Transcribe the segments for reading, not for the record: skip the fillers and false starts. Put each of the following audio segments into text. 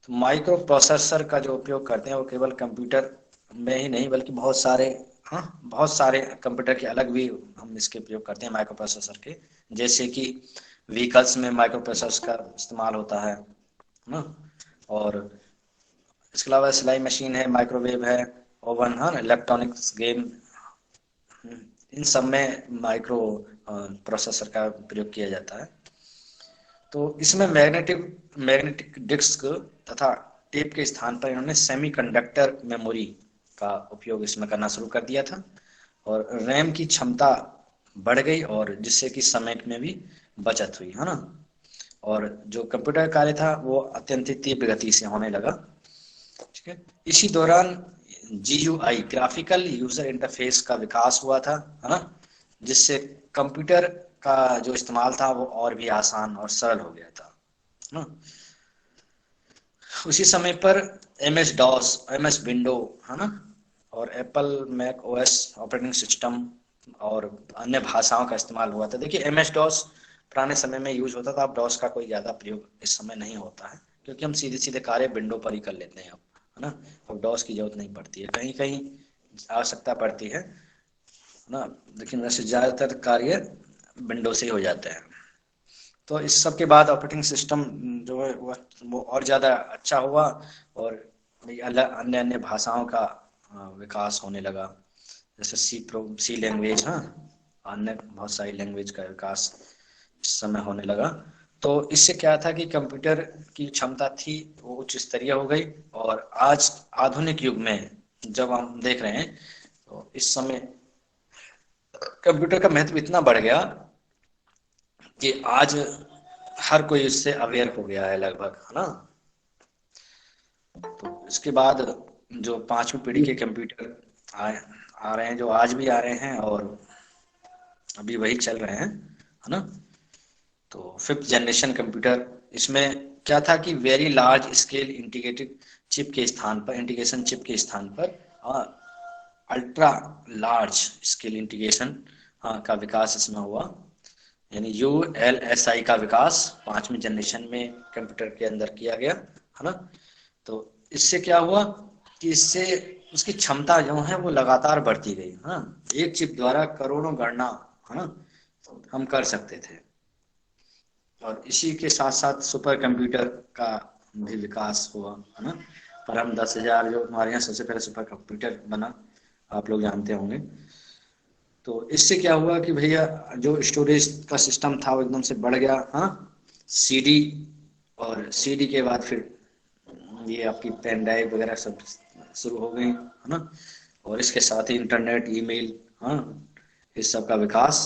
Micro processor का जो उपयोग करते हैं वो केवल कंप्यूटर में ही नहीं बल्कि बहुत सारे, हाँ, बहुत सारे कंप्यूटर के अलग भी हम इसके प्रयोग करते हैं माइक्रो प्रोसेसर के। जैसे कि व्हीकल्स में माइक्रो प्रोसेसर का इस्तेमाल होता है ना। और इसके अलावा सिलाई मशीन है, माइक्रोवेव है, ओवन, हाँ, इलेक्ट्रॉनिक्स, गेम, इन सब में माइक्रो प्रोसेसर का प्रयोग किया जाता है। तो इसमें मैग्नेटिक मैग्नेटिक डिस्क तथा टेप के स्थान पर इन्होंने सेमीकंडक्टर मेमोरी का उपयोग इसमें करना शुरू कर दिया था। और रैम की क्षमता बढ़ गई और जिससे कि समय में भी बचत हुई, है ना। और जो कंप्यूटर कार्य था वो अत्यंत तीव्र गति से होने लगा। ठीक है। इसी दौरान GUI, ग्राफिकल यूजर इंटरफेस का विकास हुआ था, है ना, जिससे कंप्यूटर का जो इस्तेमाल था वो और भी आसान और सरल हो गया था ना। उसी समय पर MS विंडो, है ना, और Apple Mac OS operating system और अन्य भाषाओं का इस्तेमाल हुआ था। देखिए MS-DOS पुराने समय में यूज होता था, अब डॉस का कोई ज्यादा प्रयोग इस समय नहीं होता है क्योंकि हम सीधे सीधे कार्य विंडो पर ही कर लेते हैं अब, है ना। अब डॉस की जरूरत नहीं पड़ती है, कहीं कहीं आवश्यकता पड़ती है ना, लेकिन वैसे ज्यादातर कार्य विंडो से ही हो जाते हैं। तो इस सब के बाद ऑपरेटिंग सिस्टम जो है वो और ज़्यादा अच्छा हुआ और अन्य अन्य भाषाओं का विकास होने लगा। जैसे सी लैंग्वेज, हाँ, अन्य बहुत सारी लैंग्वेज का विकास इस समय होने लगा। तो इससे क्या था कि कंप्यूटर की क्षमता थी वो उच्च स्तरीय हो गई। और आज आधुनिक युग में जब हम देख रहे हैं तो इस समय कंप्यूटर का महत्व इतना बढ़ गया कि आज हर कोई इससे अवेयर हो गया है लगभग, है ना। तो इसके बाद जो पांचवी पीढ़ी के कंप्यूटर आ रहे हैं, जो आज भी आ रहे हैं और अभी वही चल रहे हैं, है ना। तो फिफ्थ जनरेशन कंप्यूटर, इसमें क्या था कि very large scale integrated chip के स्थान पर, इंटीग्रेशन चिप के स्थान पर अल्ट्रा लार्ज स्केल इंटीग्रेशन का विकास इसमें हुआ। यानी ULSI का विकास पांचवी जनरेशन में कंप्यूटर के अंदर किया गया, है ना। तो इससे क्या हुआ कि इससे उसकी क्षमता जो है वो लगातार बढ़ती गई, हाँ। एक चिप द्वारा करोड़ों गणना, है ना, हम कर सकते थे। और इसी के साथ साथ सुपर कंप्यूटर का भी विकास हुआ, है ना। पर हम 10,000 जो हमारे यहाँ सबसे पहले सुपर कंप्यूटर बना, आप लोग जानते होंगे। तो इससे क्या हुआ कि भैया जो स्टोरेज का सिस्टम था वो एकदम से बढ़ गया, हाँ। CD, और CD के बाद फिर ये आपकी पेन ड्राइव वगैरह सब शुरू हो गई, है ना। और इसके साथ ही इंटरनेट, ईमेल, हाँ, इस सब का विकास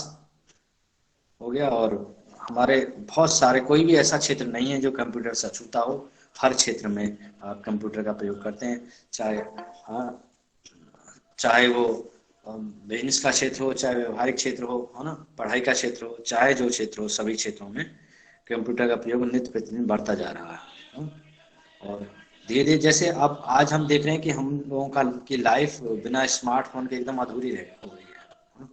हो गया। और हमारे बहुत सारे, कोई भी ऐसा क्षेत्र नहीं है जो कंप्यूटर से अछूता हो। हर क्षेत्र में आप कंप्यूटर का प्रयोग करते हैं, चाहे, हाँ, चाहे वो बिजनेस का क्षेत्र हो, चाहे व्यवहारिक क्षेत्र हो, है ना, पढ़ाई का क्षेत्र हो, चाहे जो क्षेत्र हो, सभी क्षेत्रों में कंप्यूटर का प्रयोग नित्य प्रतिदिन बढ़ता जा रहा है, हाँ? और धीरे धीरे जैसे अब आज हम देख रहे हैं कि हम लोगों का की लाइफ बिना स्मार्टफोन के एकदम अधूरी रह हो गई है, हाँ?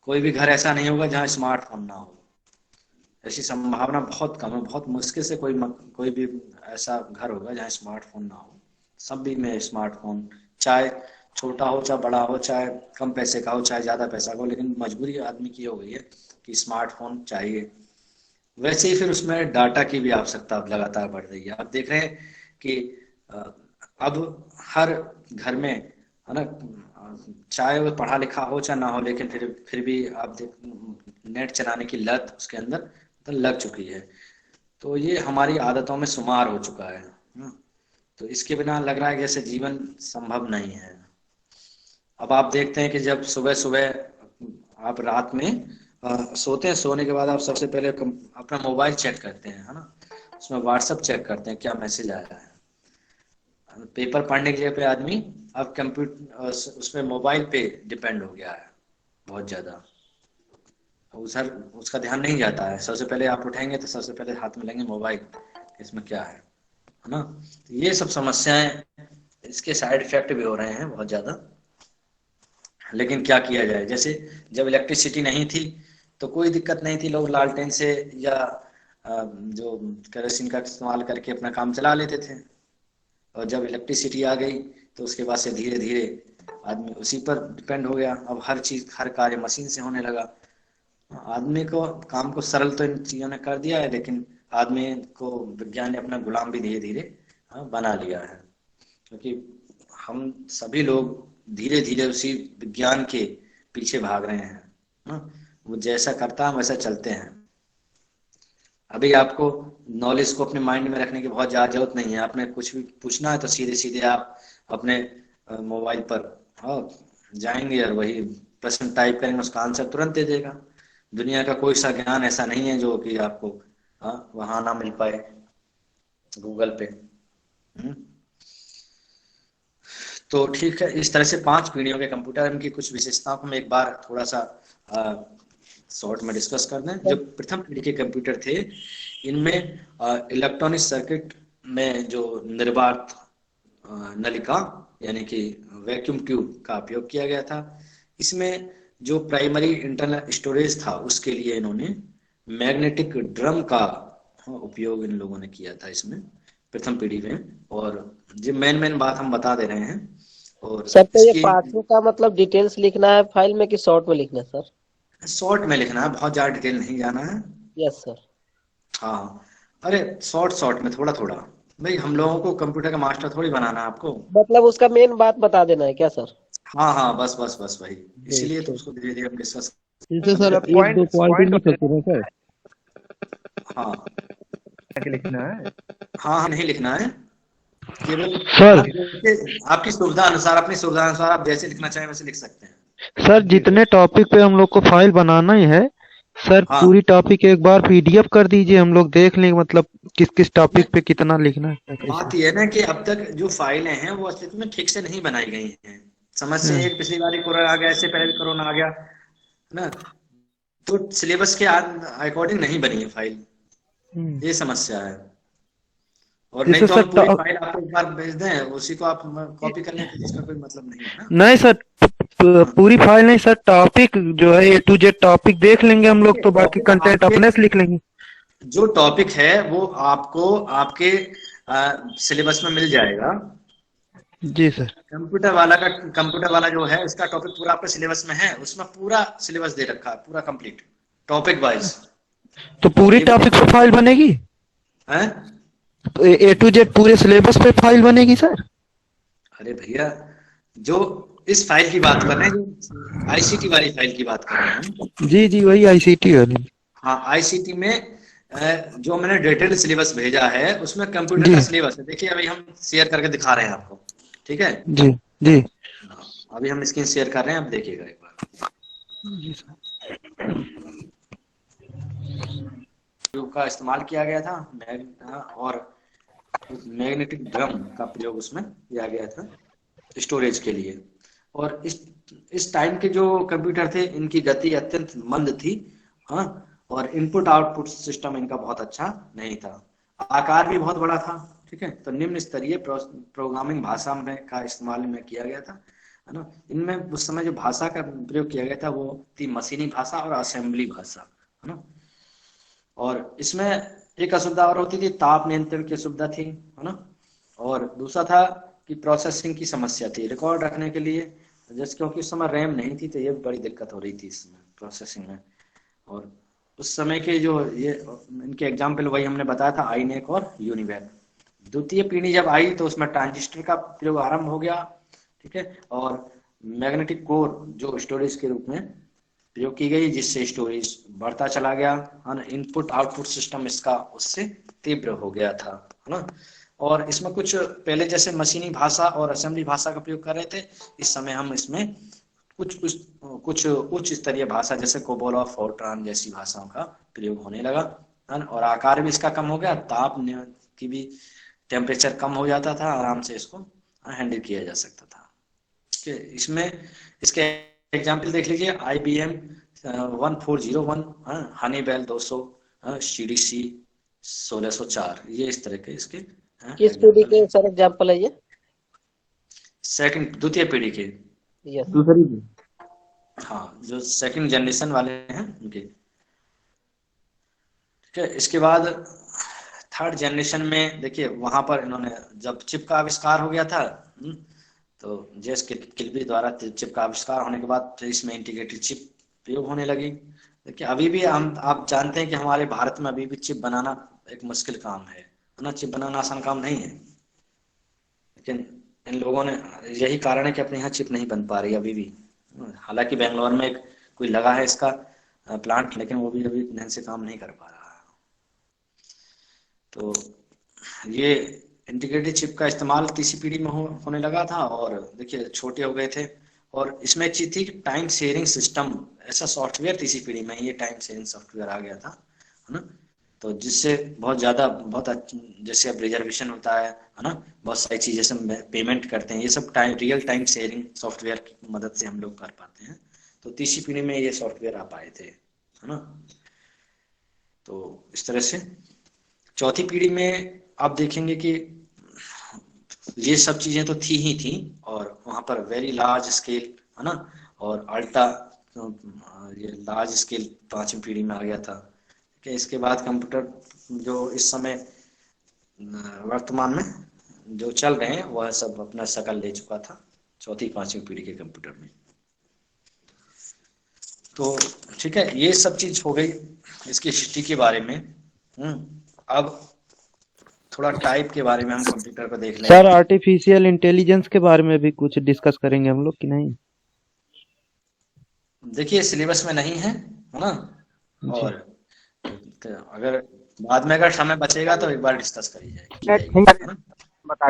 कोई भी घर ऐसा नहीं होगा जहाँ स्मार्टफोन ना हो। ऐसी संभावना बहुत कम है, बहुत मुश्किल से कोई भी ऐसा घर होगा जहाँ स्मार्टफोन ना हो। सभी में स्मार्टफोन, चाहे छोटा हो चाहे बड़ा हो, चाहे कम पैसे का हो चाहे ज्यादा पैसा का हो, लेकिन मजबूरी आदमी की हो गई है कि स्मार्टफोन चाहिए। वैसे ही फिर उसमें डाटा की भी आवश्यकता अब लगातार बढ़ रही है। आप देख रहे हैं कि अ, अब हर घर में, है ना, चाहे वो पढ़ा लिखा हो चाहे ना हो, लेकिन फिर भी आप देख, नेट चलाने की लत उसके अंदर तो लग चुकी है। तो ये हमारी आदतों में शुमार हो चुका है ना? तो इसके बिना लग रहा है कि जैसे जीवन संभव नहीं है। अब आप देखते हैं कि जब सुबह सुबह आप रात में सोते हैं, सोने के बाद आप सबसे पहले अपना मोबाइल चेक करते हैं, है ना। उसमें व्हाट्सएप चेक करते हैं क्या मैसेज आया है। पेपर पढ़ने की जगह पे आदमी अब कंप्यूटर उसमें मोबाइल पे डिपेंड हो गया है बहुत ज्यादा। उधर उसका ध्यान नहीं जाता है, सबसे पहले आप उठेंगे तो सबसे पहले हाथ में लेंगे मोबाइल, इसमें क्या है ना। तो ये सब समस्याएं, इसके साइड इफेक्ट भी हो रहे हैं बहुत ज्यादा। लेकिन क्या किया जाए, जैसे जब इलेक्ट्रिसिटी नहीं थी तो कोई दिक्कत नहीं थी, लोग लालटेन से या जो केरोसिन का इस्तेमाल करके अपना काम चला लेते थे। और जब इलेक्ट्रिसिटी आ गई तो उसके बाद से धीरे धीरे आदमी उसी पर डिपेंड हो गया। अब हर चीज हर कार्य मशीन से होने लगा। आदमी को काम को सरल तो इन चीजों ने कर दिया है, लेकिन आदमी को विज्ञान ने अपना गुलाम भी धीरे धीरे बना लिया है, क्योंकि हम सभी लोग धीरे धीरे उसी विज्ञान के पीछे भाग रहे हैं। वो जैसा करता है वैसा चलते हैं। अभी आपको नॉलेज को अपने माइंड में रखने की बहुत ज्यादा जरूरत नहीं है। आपने कुछ भी पूछना है तो सीधे सीधे आप अपने मोबाइल पर जाएंगे और वही प्रश्न टाइप करेंगे, उसका आंसर तुरंत दे देगा। दुनिया का कोई सा ज्ञान ऐसा नहीं है जो कि आपको वहां ना मिल पाए गूगल पे। तो ठीक है, इस तरह से 5 पीढ़ियों के कंप्यूटर, इनकी कुछ विशेषताओं को हम एक बार थोड़ा सा शॉर्ट में डिस्कस कर दें। जो प्रथम पीढ़ी के कंप्यूटर थे, इनमें इलेक्ट्रॉनिक सर्किट में जो निर्वात नलिका यानी कि वैक्यूम ट्यूब का उपयोग किया गया था। इसमें जो प्राइमरी इंटरनल स्टोरेज था उसके लिए इन्होंने मैग्नेटिक ड्रम का उपयोग इन लोगों ने किया था इसमें प्रथम पीढ़ी में। और जो मेन बात हम बता दे रहे हैं। और सर तो ये पाठों का मतलब डिटेल्स लिखना है फाइल में कि शॉर्ट में लिखना है सर? शॉर्ट में लिखना है, बहुत ज्यादा डिटेल नहीं जाना है। Yes sir. हाँ, अरे शॉर्ट में थोड़ा थोड़ा, भाई हम लोगों को कंप्यूटर का मास्टर थोड़ी बनाना है आपको। मतलब उसका मेन बात बता देना है क्या सर? हाँ बस भाई, इसीलिए तो उसको धीरे धीरे हम डिस्कस। सर एक दो पॉइंट लिख सकते हैं सर? हाँ लिखना है? हाँ नहीं लिखना है, केवल सर आपकी सुविधा अनुसार, अपनी सुविधा अनुसार आप जैसे लिखना चाहें वैसे लिख सकते हैं। सर जितने टॉपिक पे हम लोग को फाइल बनाना ही है सर, हाँ। पूरी टॉपिक एक बार पीडीएफ कर दीजिए, हम लोग देख लेंगे मतलब किस किस टॉपिक पे कितना लिखना है। बात यह है ना कि अब तक जो फाइलें हैं वो अस्तित्व में ठीक से नहीं बनाई गई हैं। समस्या एक, पिछली बार कोरोना आ गया, इससे पहले भी कोरोना आ गया ना, तो सिलेबस के अकॉर्डिंग नहीं बनी है फाइल, ये समस्या है। और नहीं तो हम पूरी फाइल आपको एक बार भेज दें, उसी को आप कॉपी कर लें, इसका कोई मतलब नहीं है ना। नहीं सर, पूरी फाइल नहीं सर, टॉपिक जो है A to Z टॉपिक देख लेंगे हम लोग, तो बाकी कंटेंट अपने से लिख लेंगे। जो टॉपिक है वो आपको आपके सिलेबस में मिल जाएगा। जी सर। कंप्यूटर वाला जो है इसका टॉपिक पूरा आपके सिलेबस में है, उसमें पूरा सिलेबस दे रखा है, पूरा कंप्लीट टॉपिक वाइज। तो पूरी टॉपिक पे फाइल बनेगी? हैं? तो A to Z पूरे सिलेबस पे फाइल बनेगी सर? अरे भैया, जो इस फाइल की बात कर रहे हैं, आईसीटी वाली फाइल की बात कर रहे हैं। जी वही आईसीटी वाली। हाँ, आईसीटी में जो मैंने डिटेल सिलेबस भेजा है उसमें कंप्यूटर का सिलेबस है। देखिए अभी हम शेयर करके दिखा रहे हैं आपको, ठीक है? जी अभी हम स्क्रीन शेयर कर रहे हैं, आप देखिएगा एक बार। जी सर। का इस्तेमाल किया गया था और मैग्नेटिक ड्रम का प्रयोग उसमें किया गया था स्टोरेज के लिए। और इस टाइम के जो कंप्यूटर थे इनकी गति अत्यंत मंद थी। हाँ, और इनपुट आउटपुट सिस्टम इनका बहुत अच्छा नहीं था। आकार भी बहुत बड़ा था, ठीक है? तो निम्न स्तरीय प्रोग्रामिंग भाषा में का इस्तेमाल में किया गया था, है ना। इनमें उस समय जो भाषा का प्रयोग किया गया था वो थी मशीनी भाषा और असेंबली भाषा, है ना। और इसमें एक असुविधा और होती थी, ताप नियंत्रण की असुविधा थी, है ना। और दूसरा था कि प्रोसेसिंग की समस्या थी रिकॉर्ड रखने के लिए, जैसे क्योंकि उस समय रैम नहीं थी तो ये बड़ी दिक्कत हो रही थी इसमें प्रोसेसिंग में। और उस समय के जो ये इनके एग्जाम्पल वही हमने बताया था, आईनेक और यूनिवैक। द्वितीय पीढ़ी जब आई तो उसमें ट्रांजिस्टर का प्रयोग आरंभ हो गया, ठीक है। और मैग्नेटिक कोर जो स्टोरेज के रूप में प्रयोग की गई, जिससे स्टोरेज बढ़ता चला गया, है ना। इनपुट आउटपुट सिस्टम इसका उससे तीव्र हो गया था, है ना। और इसमें कुछ पहले जैसे मशीनी भाषा और असेंबली भाषा का प्रयोग कर रहे थे, इस समय हम इसमें कुछ उच्च स्तरीय भाषा जैसे कोबोल और फोर्ट्रान जैसी भाषाओं का प्रयोग होने लगा, है ना। और आकार भी इसका कम हो गया, ताप की भी टेम्परेचर कम हो जाता था, आराम से इसको हैंडल किया जा सकता था। इसमें इसके एग्जाम्पल देख लीजिए, IBM 1401, हनीवेल 200, CDC 1604, ये इस तरह के इसके किस पीढ़ी के सर एग्जाम्पल है ये? सेकंड, द्वितीय पीढ़ी के। दूसरी की। हाँ, जो सेकंड जनरेशन वाले हैं उनके, ठीक है। इसके बाद थर्ड जनरेशन में देखिए वहां पर इन्होंने जब चिप का आविष्कार हो गया था, तो जेस किल्बी द्वारा चिप का आविष्कार होने के बाद फिर इसमें इंटीग्रेटेड चिप प्रयोग होने लगी। देखिए अभी भी हम आप जानते हैं कि हमारे भारत में अभी भी चिप बनाना एक मुश्किल काम है ना, चिप बनाना आसान काम नहीं है, लेकिन इन लोगों ने, यही कारण है कि अपने यहाँ चिप नहीं बन पा रही अभी भी। हालांकि बेंगलोर में एक कोई लगा है इसका प्लांट, लेकिन वो भी अभी ढंग से काम नहीं कर पा रहा है। तो ये इंटीग्रेटेड चिप का इस्तेमाल तीसरी पीढ़ी में होने लगा था, और देखिए छोटे हो गए थे। और इसमें एक चीज थी टाइम शेयरिंग सिस्टम, ऐसा सॉफ्टवेयर तीसरी पीढ़ी में ये टाइम शेयरिंग सॉफ्टवेयर आ गया था, है ना। तो जिससे बहुत ज्यादा जैसे अब रिजर्वेशन होता है ना, बहुत सारी चीजें से पेमेंट करते हैं, ये सब रियल टाइम शेयरिंग सॉफ्टवेयर की मदद से हम लोग कर पाते हैं। तो तीसरी पीढ़ी में ये सॉफ्टवेयर आ पाए थे, है ना। तो इस तरह से चौथी पीढ़ी में आप देखेंगे कि ये सब चीजें तो थी ही थी, और वहां पर वेरी लार्ज स्केल, है ना, और अल्ट्रा ये लार्ज स्केल पांचवी पीढ़ी में आ गया था। कि इसके बाद कंप्यूटर जो इस समय वर्तमान में जो चल रहे हैं वह सब अपना शकल ले चुका था चौथी पांचवी पीढ़ी के कंप्यूटर में। तो ठीक है, ये सब चीज हो गई इसकी हिस्ट्री के बारे में। अब थोड़ा टाइप के बारे में हम कंप्यूटर को देख लें। सर आर्टिफिशियल इंटेलिजेंस के बारे में भी कुछ डिस्कस करेंगे हम लोग कि नहीं? देखिए सिलेबस में नहीं है ना, और अगर बाद में अगर समय बचेगा तो एक बार डिस्कस करी जाएगी। बता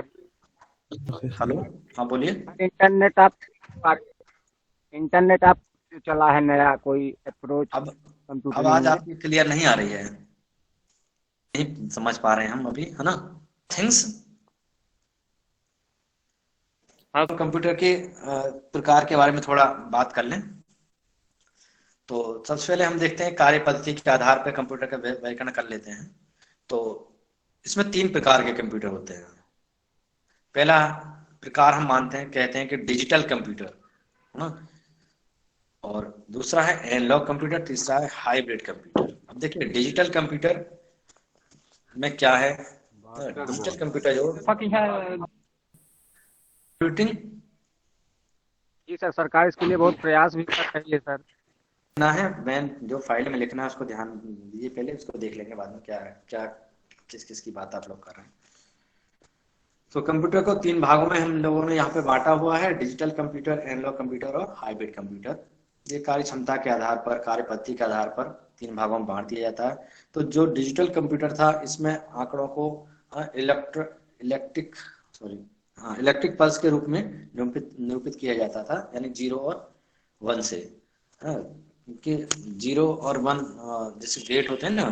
हेलो, हाँ बोलिए। इंटरनेट आप चला है नया कोई अप्रोच? अब आवाज आपकी क्लियर नहीं आ रही है, नहीं समझ पा रहे हैं हम अभी, है ना। थिंग्स, हाँ, कंप्यूटर के प्रकार के बारे में थोड़ा बात कर लें। तो सबसे पहले हम देखते हैं कार्य पद्धति के आधार पर कंप्यूटर का व्याकरण कर लेते हैं। तो इसमें 3 प्रकार के कंप्यूटर होते हैं। पहला प्रकार हम मानते हैं, कहते हैं कि डिजिटल कंप्यूटर, है ना, और दूसरा है एनालॉग कंप्यूटर, तीसरा है हाइब्रिड कंप्यूटर। अब देखिए डिजिटल कंप्यूटर में क्या है, डिजिटल कंप्यूटर जो कंप्यूटिंग, जी सर, सरकार इसके लिए बहुत प्रयास भी कर रही है सर। ना है मैं जो फाइल में लिखना है उसको ध्यान दीजिए, पहले उसको देख लेंगे बाद में क्या क्या किस की बात आप लोग कर रहे हैं। तो कंप्यूटर को 3 भागों में हम लोगों ने यहाँ पे बांटा हुआ है, डिजिटल कंप्यूटर, एनालॉग कंप्यूटर और हाइब्रिड कंप्यूटर। ये कार्य क्षमता के आधार पर, कार्य पद्धति के आधार पर 3 भागों में बांट दिया जाता है। तो जो डिजिटल कंप्यूटर था इसमें आंकड़ों को इलेक्ट्रिक पल्स के रूप में निरूपित किया जाता था, यानी 0 और 1 से। कि 0 और 1 जैसे गेट होते हैं ना,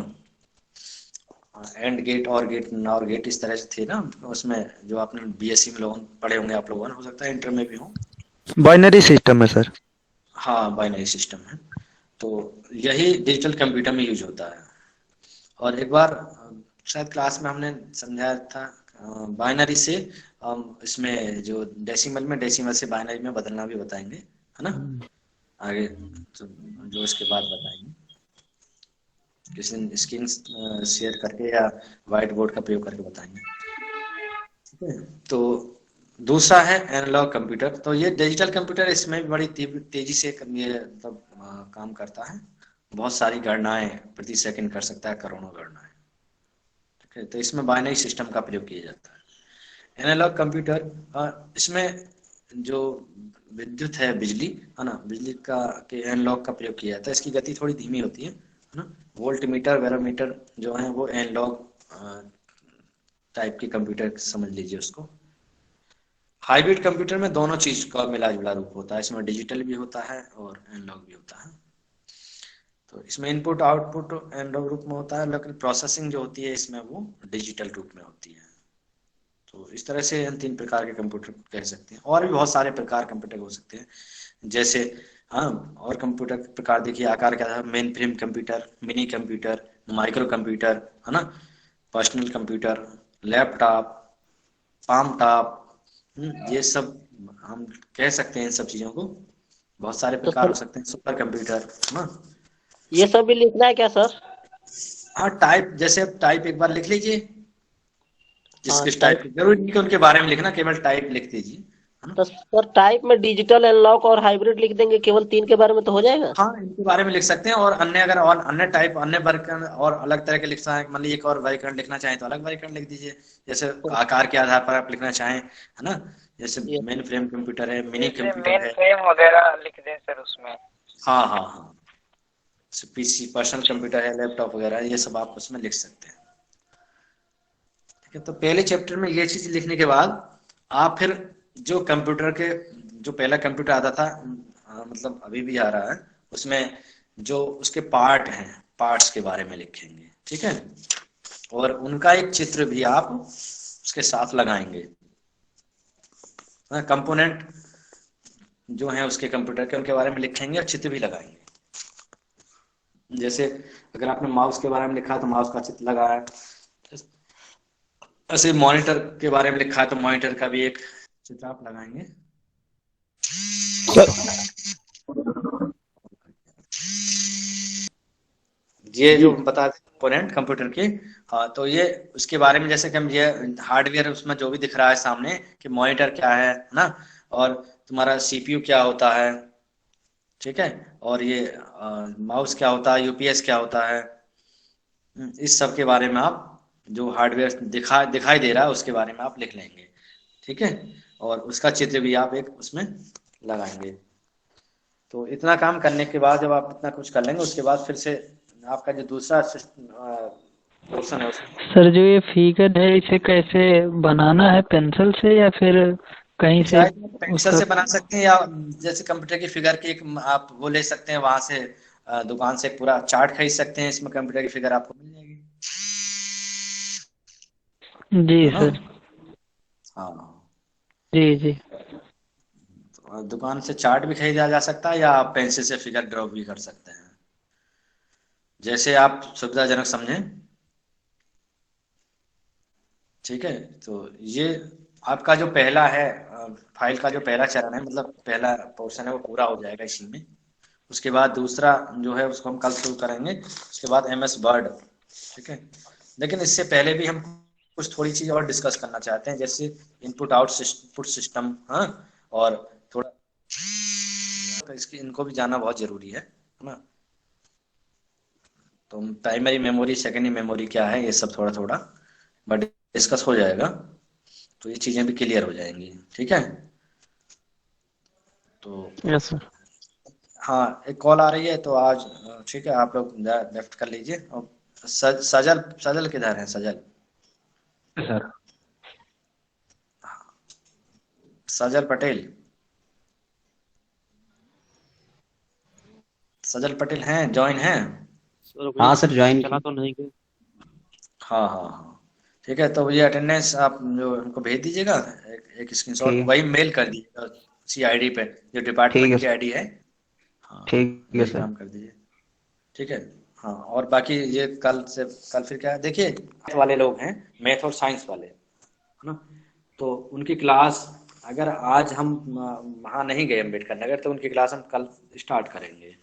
एंड गेट और गेट नॉर गेट, इस तरह से थे ना उसमें, जो आपने बीएससी में लोगों पढ़े होंगे आप लोगों ने, हो सकता है इंटर में भी हो। बाइनरी सिस्टम है सर। हाँ बाइनरी सिस्टम है। तो यही डिजिटल कंप्यूटर में यूज होता है। और एक बार शायद क्लास में हमने समझाया था, बाइनरी से इसमें जो डेसिमल से बाइनरी में बदलना भी बताएंगे, है ना, आगे जो इसके बाद बताएंगे, किसी दिन स्क्रीन शेयर करके या व्हाइट बोर्ड का प्रयोग करके बताएंगे। ठीक है, तो दूसरा है एनालॉग कंप्यूटर। तो ये डिजिटल कंप्यूटर, इसमें भी बड़ी तेजी से मतलब काम करता है, बहुत सारी गणनाएं प्रति सेकंड कर सकता है, करोड़ों गणनाएं। ठीक है, तो इसमें बाइनरी सिस्टम का प्रयोग किया जाता है। एनालॉग कंप्यूटर, इसमें जो विद्युत है, बिजली है ना, बिजली का के एनालॉग का प्रयोग किया जाता है। इसकी गति थोड़ी धीमी होती है ना। वोल्ट मीटर, बैरोमीटर जो है वो एनालॉग टाइप के कंप्यूटर समझ लीजिए उसको। हाइब्रिड कंप्यूटर में दोनों चीज का मिला जुला रूप होता है, इसमें डिजिटल भी होता है और एनालॉग भी होता है। तो इसमें इनपुट आउटपुट एनालॉग रूप में होता है, लेकिन प्रोसेसिंग जो होती है इसमें वो डिजिटल रूप में होती है। तो इस तरह से इन 3 प्रकार के कंप्यूटर कह सकते हैं। और भी बहुत सारे प्रकार कंप्यूटर हो सकते हैं, जैसे और कंप्यूटर के प्रकार देखिए आकार के आधार, mainframe computer, mini computer, micro computer, है ना, personal computer, laptop, palmtop, ये सब हम कह सकते हैं। इन सब चीजों को बहुत सारे प्रकार हो सकते हैं। सुपर कंप्यूटर, है ना। ये सब भी लिखना है क्या सर? हाँ टाइप, जैसे अब टाइप एक बार लिख लीजिए, जिस हाँ किस टाइप टाइप। जरूरी नहीं कि उनके बारे में लिखना, केवल टाइप लिख दीजिए, है ना। तो सर टाइप में डिजिटल, एनालॉग और हाइब्रिड लिख देंगे, केवल 3 के बारे में तो हो जाएगा। हाँ, इनके बारे में लिख सकते हैं, और अन्य अगर और अन्य टाइप अन्य वर्गीकरण और अलग तरह के लिखना है, मान लीजिए एक और वर्गीकरण लिखना चाहें तो अलग वर्गीकरण लिख दीजिए, जैसे आकार के आधार पर आप लिखना चाहें, है ना। जैसे ये मेन फ्रेम कंप्यूटर है, मिनी जैसे कंप्यूटर मेन है। फ्रेम वगैरह लिख दें सर उसमें। हाँ हाँ हाँ, पीसी पर्सनल कंप्यूटर है, लैपटॉप वगैरह, ये सब आप उसमें लिख सकते हैं। ठीक है, तो पहले चैप्टर में ये चीज लिखने के बाद आप फिर जो कंप्यूटर के जो पहला कंप्यूटर आता था, मतलब अभी भी आ रहा है, उसमें जो उसके पार्ट हैं, पार्ट्स के बारे में लिखेंगे। ठीक है, और उनका एक चित्र भी आप उसके साथ लगाएंगे। कंपोनेंट जो है उसके कंप्यूटर के, उनके बारे में लिखेंगे और चित्र भी लगाएंगे। जैसे अगर आपने माउस के बारे में लिखा है तो माउस का चित्र लगाया, ऐसे मॉनिटर के बारे में लिखा है तो मॉनिटर का भी एक चित्र आप लगाएंगे। सर ये जी जो बता दें कंपोनेंट कंप्यूटर की, हाँ, तो ये उसके बारे में, जैसे कि हम ये हार्डवेयर उसमें जो भी दिख रहा है सामने कि मॉनिटर क्या है ना, और तुम्हारा सीपीयू क्या होता है, ठीक है, और ये माउस क्या होता है, यूपीएस क्या होता है, इस सब के बारे में आप जो हार्डवेयर दिखाई दे रहा है उसके बारे में आप लिख लेंगे। ठीक है, और उसका चित्र भी आप एक उसमें लगाएंगे। तो इतना काम करने के बाद जब आप इतना कुछ कर लेंगे, उसके बाद फिर से आपका जो दूसरा पोर्शन है उसमें सर, जो ये फिगर है इसे कैसे बनाना है, पेंसिल से या फिर कहीं से चाहे तो पेंसिल उसका। से बना सकते हैं, या जैसे कंप्यूटर की फिगर की एक आप वो ले सकते हैं वहां से, दुकान से एक पूरा चार्ट खरीद सकते हैं, इसमें कंप्यूटर की फिगर आपको मिल जाएगी, जी है ना। सर। हाँ, जी जी। तो दुकान से चार्ट भी खरीदा जा सकता है, या आप पेंसिल से फिगर ड्रॉ भी कर सकते हैं, जैसे आप सुविधाजनक समझें। ठीक है, तो ये आपका जो पहला है, फाइल का जो पहला चरण है, मतलब पहला पोर्शन है, वो पूरा हो जाएगा इसी में। उसके बाद दूसरा जो है उसको हम कल शुरू करेंगे, उसके बाद एमएस वर्ड। ठीक है, लेकिन इससे पहले भी हम कुछ थोड़ी चीज और डिस्कस करना चाहते हैं, जैसे इनपुट आउटपुट सिस्टम, हाँ, और थोड़ा तो इसकी इनको भी जानना बहुत जरूरी है ना। तो प्राइमरी मेमोरी, सेकेंडरी मेमोरी क्या है, ये सब थोड़ा थोड़ा बट डिस्कस हो जाएगा, तो ये चीजें भी क्लियर हो जाएंगी। ठीक है, तो यस सर। हाँ, एक कॉल आ रही है तो आज ठीक है, आप लोग लेफ्ट कर लीजिए। और सजल सजल किधर है, सजल? सर सजल पटेल, सजल पटेल हैं, ज्वाइन हैं? हाँ सर, ज्वाइन की। हाँ हाँ हाँ, ठीक है, तो ये अटेंडेंस आप जो हमको भेज दीजिएगा, एक स्क्रीनशॉट ठीक वही मेल कर दीजिएगा उसी आईडी पे जो ठीक है डिपार्टमेंट की सर। आईडी है। हाँ, ठीक है वही सर। काम कर दीजिए। ठीक है, हाँ, और बाकी ये कल फिर क्या है, देखिए मैथ वाले लोग हैं, मैथ और साइंस वाले, है ना, तो उनकी क्लास अगर आज हम वहाँ नहीं गए अम्बेडकर नगर, तो उनकी क्लास हम कल स्टार्ट करेंगे।